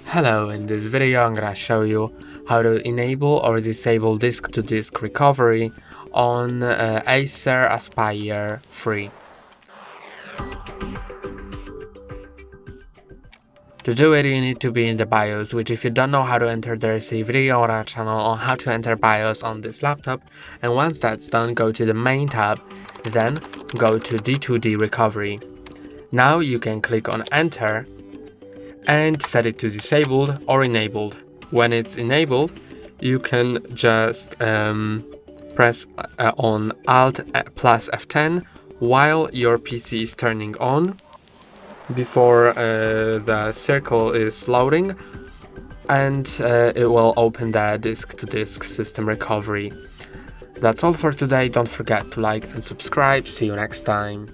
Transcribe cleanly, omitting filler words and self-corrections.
Hello, in this video I'm gonna show you how to enable or disable disk-to-disk recovery on ACER Aspire 3. To do it, you need to be in the BIOS, which if you don't know how to enter, there is a video on our channel on how to enter BIOS on this laptop, and once that's done, go to the main tab, then go to D2D Recovery. Now you can click on Enter and set it to disabled or enabled. When it's enabled, you can just press on Alt plus F10 while your PC is turning on before the circle is loading, and it will open the disk-to-disk system recovery. That's all for today. Don't forget to like and subscribe. See you next time.